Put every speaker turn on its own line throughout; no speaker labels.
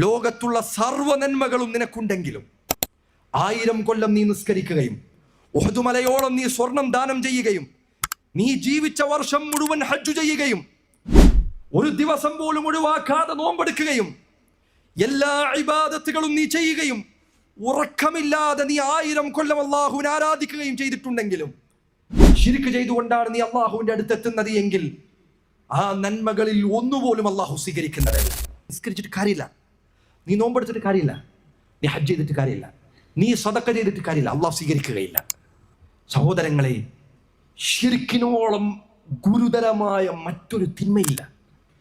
ലോകത്തുള്ള സർവ്വ നന്മകളും നിനക്കുണ്ടെങ്കിലും 1000 കൊല്ലം നീ നിസ്കരിക്കുകയും ഉഹദ് മലയോളം നീ സ്വർണം ദാനം ചെയ്യുകയും നീ ജീവിച്ച വർഷം മുഴുവൻ ഹജ്ജ് ചെയ്യുകയും ഒരു ദിവസം പോലും ഒഴിവാക്കാതെ നോമ്പെടുക്കുകയും എല്ലാ ഇബാദത്തുകളും നീ ചെയ്യുകയും ഉറക്കമില്ലാതെ നീ 1000 കൊല്ലം അല്ലാഹുവിനെ ആരാധിക്കുകയും ചെയ്തിട്ടുണ്ടെങ്കിലും ശിർക്ക് ചെയ്തുകൊണ്ടാണ് നീ അല്ലാഹുവിന്റെ അടുത്തെത്തുന്നത് എങ്കിൽ ആ നന്മകളിൽ ഒന്നുപോലും അല്ലാഹു സ്വീകരിക്കുന്നതല്ല. നിസ്കരിച്ചിട്ട് കാര്യമില്ല, നീ നോമ്പെടുത്തിട്ട് കാര്യമില്ല, നീ ഹജ്ജ് ചെയ്തിട്ട് കാര്യമില്ല, നീ സദഖ ചെയ്തിട്ട് കാര്യമില്ല, അല്ലാഹു സ്വീകരിക്കുകയില്ല. സഹോദരങ്ങളെ, ശിർക്കിനോളം ഗുരുതരമായ മറ്റൊരു തിന്മയില്ല.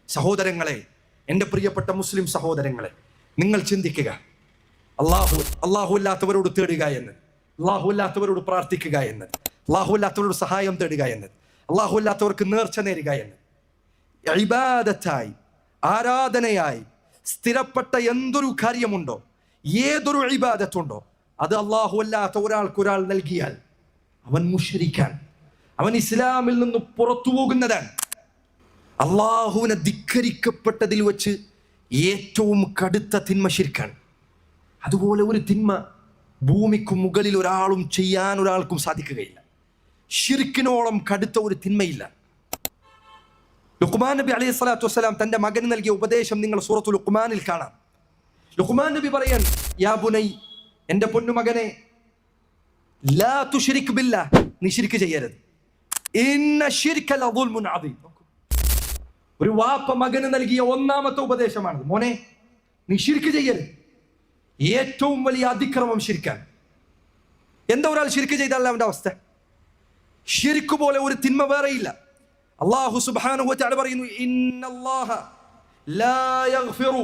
സഹോദരങ്ങളെ, എൻ്റെ പ്രിയപ്പെട്ട മുസ്ലിം സഹോദരങ്ങളെ, നിങ്ങൾ ചിന്തിക്കുക, അല്ലാഹു അല്ലാത്തവരോട് തേടുക എന്ന്, അല്ലാഹു അല്ലാത്തവരോട് പ്രാർത്ഥിക്കുക എന്ന്, അല്ലാഹു അല്ലാത്തവരോട് സഹായം തേടുക എന്ന്, അല്ലാഹു അല്ലാത്തവർക്ക് നേർച്ച നേരുക എന്ന് ഇബാദത്തായി, ആരാധനയായി സ്ഥിരപ്പെട്ട എന്തൊരു കാര്യമുണ്ടോ, ഏതൊരു ഇബാദത്തുണ്ടോ, അത് അല്ലാഹു അല്ലാത്ത ഒരാൾക്കൊരാൾ നൽകിയാൽ അവൻ മുശ്രിക്കാൻ, അവൻ ഇസ്ലാമിൽ നിന്ന് പുറത്തു പോകുന്നതാണ്. അള്ളാഹുവിനെ ധിക്കരിക്കപ്പെട്ടതിൽ വെച്ച് ഏറ്റവും കടുത്ത തിന്മ ശിർക്കാണ്. അതുപോലെ ഒരു തിന്മ ഭൂമിക്ക് മുകളിൽ ഒരാൾക്കും സാധിക്കുകയില്ല. ശിർക്കിനോളം കടുത്ത ഒരു തിന്മയില്ല. ലുഖ്മാൻ നബി അലൈഹി സ്വലാത്തു വസ്സലാം തന്റെ മകന് നൽകിയ ഉപദേശം നിങ്ങൾ സൂറത്തുൽ ലുഖ്മാനിൽ കാണാം. ലുഖ്മാൻ നബി പറയാൻ, യാ ബുനൈ, എൻ്റെ പൊന്നുമകനെ, ലാ തുശ്രിക് ബില്ലാഹ്, നീ ശിർക്ക് ചെയ്യരുത്. ഇന്ന ശിർക ലദുൽമുൻ അദീം. ഒരു വാപ്പ മകന് നൽകിയ ഒന്നാമത്തെ ഉപദേശമാണ്, മോനെ നീ ശിർക്ക് ചെയ്യരുത്. ഏറ്റവും വലിയ അതിക്രമം ശിർക്കാൻ. എന്താ ഒരാൾ ശിർക്ക് ചെയ്താൽ അവന്റെ അവസ്ഥ? ശിർക്ക് പോലെ ഒരു തിന്മ വേറെയില്ല. അല്ലാഹു സുബ്ഹാനഹു വ തആല പറയുന്നു, ഇന്നല്ലാഹ ലാ യഗ്ഫിറു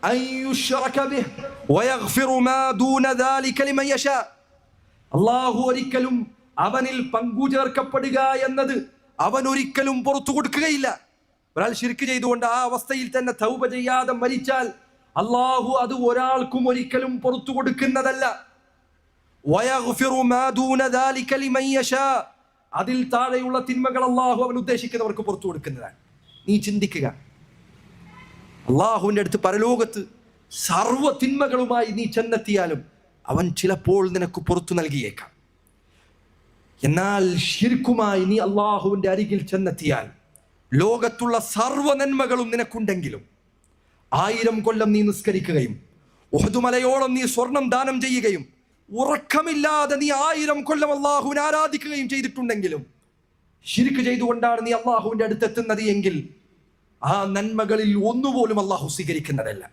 അൻ യുശ്റക ബിഹി വയഗ്ഫിറു മാ ദൂന ദാലിക ലിമൻ യശാ. അല്ലാഹു ഒരിക്കലും അവനിൽ പങ്കു ചേർക്കപ്പെടുക എന്നത് അവൻ ഒരിക്കലും പുറത്തു കൊടുക്കുകയില്ല. ഒരാൾ ശിർക്ക് ചെയ്തുകൊണ്ട് ആ അവസ്ഥയിൽ തന്നെ തൗബ ചെയ്യാതെ മരിച്ചാൽ അല്ലാഹു അത് ഒരാൾക്കും ഒരിക്കലും പുറത്തു കൊടുക്കുന്നതല്ല. വയഗ്ഫിറു മാ ദൂന ദാലിക ലിമൻ യശാ, അതിൽ താഴെയുള്ള തിന്മകൾ അല്ലാഹു അവൻ ഉദ്ദേശിക്കുന്നവർക്ക് പുറത്തു കൊടുക്കുന്നതാണ്. നീ ചിന്തിക്കുക, അല്ലാഹുവിന്റെ അടുത്ത് പരലോകത്ത് സർവ്വ തിന്മകളുമായി നീ ചെന്നെത്തിയാലും അവൻ ചിലപ്പോൾ നിനക്ക് പുറത്തു നൽകിയേക്കാം. എന്നാൽ ശിർക്കുമായി നീ അല്ലാഹുവിന്റെ അരികിൽ ചെന്നെത്തിയാൽ ലോകത്തുള്ള സർവ്വ നന്മകളും നിനക്കുണ്ടെങ്കിലും 1000 കൊല്ലം നീ നിസ്കരിക്കുകയും ഉഹദ് മലയോളം നീ സ്വർണം ദാനം ചെയ്യുകയും ഉറക്കമില്ലാതെ നീ 1000 കൊല്ലം അല്ലാഹുവിനെ ആരാധിക്കുകയും ചെയ്തിട്ടുണ്ടെങ്കിലും ശിർക്ക് ചെയ്തുകൊണ്ടാണ് നീ അല്ലാഹുവിന്റെ അടുത്തെത്തുന്നത് എങ്കിൽ ആ നന്മകളിൽ ഒന്നുപോലും അല്ലാഹു സ്വീകരിക്കുന്നതല്ല.